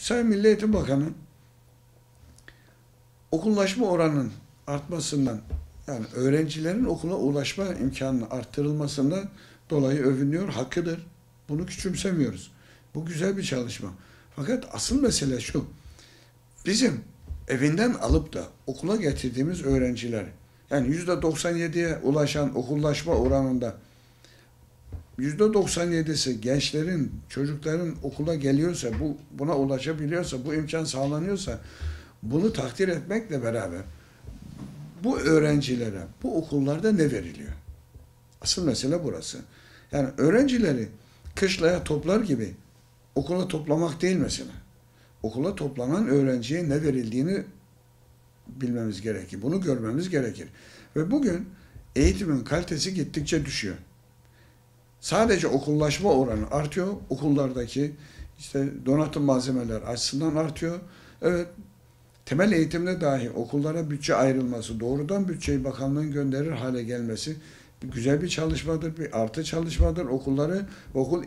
Sayın Milli Eğitim Bakanı okullaşma oranının artmasından yani öğrencilerin okula ulaşma imkanının arttırılmasından dolayı övünüyor, hakkıdır. Bunu küçümsemiyoruz. Bu güzel bir çalışma. Fakat asıl mesele şu, bizim evinden alıp da okula getirdiğimiz öğrenciler, yani %97'ye ulaşan okullaşma oranında %97'si gençlerin, çocukların okula geliyorsa, buna ulaşabiliyorsa, bu imkan sağlanıyorsa bunu takdir etmekle beraber bu öğrencilere, bu okullarda ne veriliyor? Asıl mesele burası. Yani öğrencileri kışlaya toplar gibi okula toplamak değil mesela. Okula toplanan öğrenciye ne verildiğini bilmemiz gerekir. Bunu görmemiz gerekir. Ve bugün eğitimin kalitesi gittikçe düşüyor. Sadece okullaşma oranı artıyor. Okullardaki işte donatım malzemeler açısından artıyor. Evet, temel eğitimde dahi okullara bütçe ayrılması, doğrudan bütçeyi bakanlığın gönderir hale gelmesi güzel bir çalışmadır, bir artı çalışmadır. Okulları, okul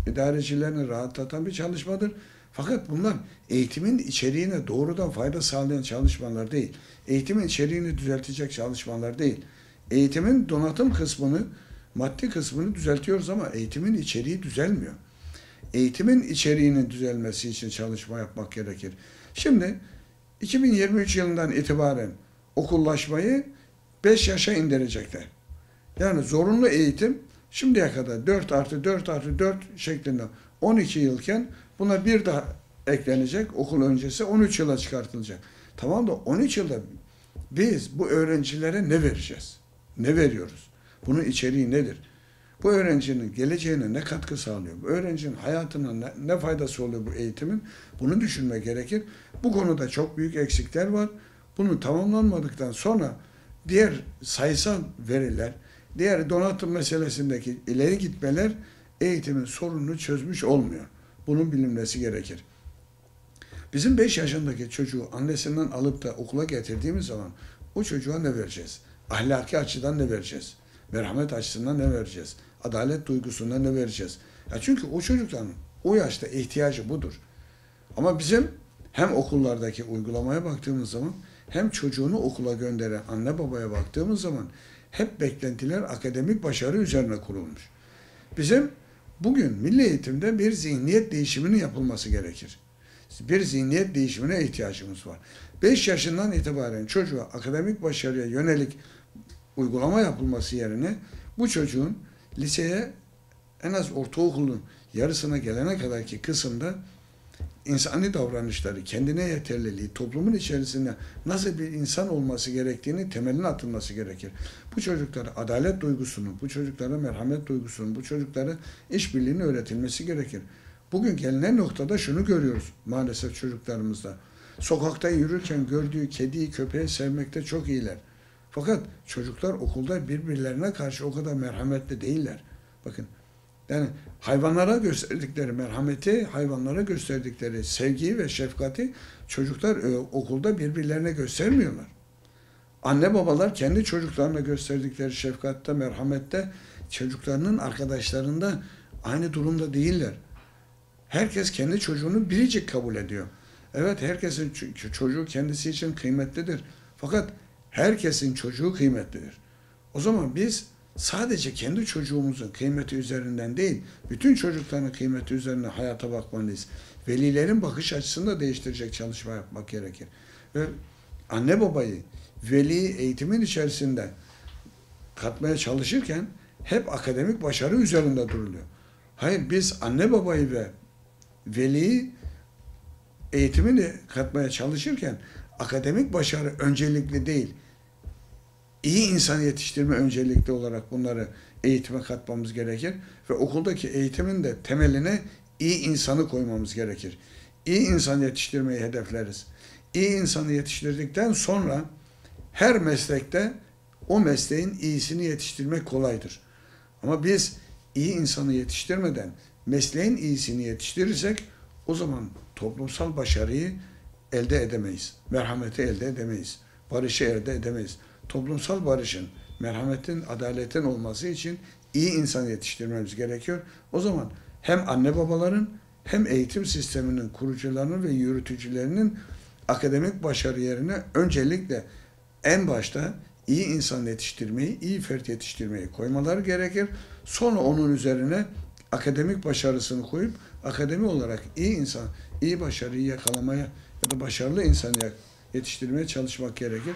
idarecilerini rahatlatan bir çalışmadır. Fakat bunlar eğitimin içeriğine doğrudan fayda sağlayan çalışmalar değil. Eğitimin içeriğini düzeltecek çalışmalar değil. Eğitimin donatım kısmını, maddi kısmını düzeltiyoruz ama eğitimin içeriği düzelmiyor. Eğitimin içeriğinin düzelmesi için çalışma yapmak gerekir. Şimdi 2023 yılından itibaren okullaşmayı 5 yaşa indirecekler. Yani zorunlu eğitim şimdiye kadar 4 artı 4 artı 4 şeklinde 12 yılken buna bir daha eklenecek, okul öncesi 13 yıla çıkartılacak. Tamam da 13 yılda biz bu öğrencilere ne vereceğiz? Ne veriyoruz? Bunun içeriği nedir? Bu öğrencinin geleceğine ne katkı sağlıyor? Bu öğrencinin hayatına ne faydası oluyor bu eğitimin? Bunu düşünmek gerekir. Bu konuda çok büyük eksikler var. Bunu tamamlanmadıktan sonra diğer sayısal veriler, diğer donatım meselesindeki ileri gitmeler eğitimin sorununu çözmüş olmuyor. Bunun bilinmesi gerekir. Bizim 5 yaşındaki çocuğu annesinden alıp da okula getirdiğimiz zaman o çocuğa ne vereceğiz? Ahlaki açıdan ne vereceğiz? Merhamet açısından ne vereceğiz? Adalet duygusunda ne vereceğiz? Ya çünkü o çocukların o yaşta ihtiyacı budur. Ama bizim hem okullardaki uygulamaya baktığımız zaman hem çocuğunu okula gönderen anne babaya baktığımız zaman hep beklentiler akademik başarı üzerine kurulmuş. Bizim bugün milli eğitimde bir zihniyet değişiminin yapılması gerekir. Bir zihniyet değişimine ihtiyacımız var. 5 yaşından itibaren çocuğa akademik başarıya yönelik uygulama yapılması yerine bu çocuğun liseye en az ortaokulun yarısına gelene kadarki kısımda insani davranışları, kendine yeterliliği, toplumun içerisinde nasıl bir insan olması gerektiğini temeline atılması gerekir. Bu çocuklara adalet duygusunun, bu çocuklara merhamet duygusunun, bu çocuklara işbirliğinin öğretilmesi gerekir. Bugün gelinen noktada şunu görüyoruz maalesef çocuklarımızda. Sokakta yürürken gördüğü kediyi, köpeği sevmekte çok iyiler. Fakat çocuklar okulda birbirlerine karşı o kadar merhametli değiller. Bakın, yani hayvanlara gösterdikleri merhameti, hayvanlara gösterdikleri sevgiyi ve şefkati çocuklar okulda birbirlerine göstermiyorlar. Anne babalar kendi çocuklarına gösterdikleri şefkatte, merhamette çocuklarının arkadaşlarında aynı durumda değiller. Herkes kendi çocuğunu biricik kabul ediyor. Evet, herkesin çocuğu kendisi için kıymetlidir. Fakat herkesin çocuğu kıymetlidir. O zaman biz sadece kendi çocuğumuzun kıymeti üzerinden değil, bütün çocukların kıymeti üzerine hayata bakmalıyız. Velilerin bakış açısını da değiştirecek çalışma yapmak gerekir. Ve anne babayı veli eğitimin içerisinde katmaya çalışırken hep akademik başarı üzerinde duruluyor. Hayır, biz anne babayı ve veliyi eğitimini katmaya çalışırken akademik başarı öncelikli değil, iyi insan yetiştirme öncelikli olarak bunları eğitime katmamız gerekir ve okuldaki eğitimin de temeline iyi insanı koymamız gerekir. İyi insan yetiştirmeyi hedefleriz. İyi insanı yetiştirdikten sonra her meslekte o mesleğin iyisini yetiştirmek kolaydır. Ama biz iyi insanı yetiştirmeden mesleğin iyisini yetiştirirsek o zaman toplumsal başarıyı elde edemeyiz. Merhameti elde edemeyiz. Barışı elde edemeyiz. Toplumsal barışın, merhametin, adaletin olması için iyi insan yetiştirmemiz gerekiyor. O zaman hem anne babaların hem eğitim sisteminin kurucularının ve yürütücülerinin akademik başarı yerine öncelikle en başta iyi insan yetiştirmeyi, iyi fert yetiştirmeyi koymaları gerekir. Sonra onun üzerine akademik başarısını koyup akademi olarak iyi insan, iyi başarıyı yakalamaya ya da başarılı insan yetiştirmeye çalışmak gerekir.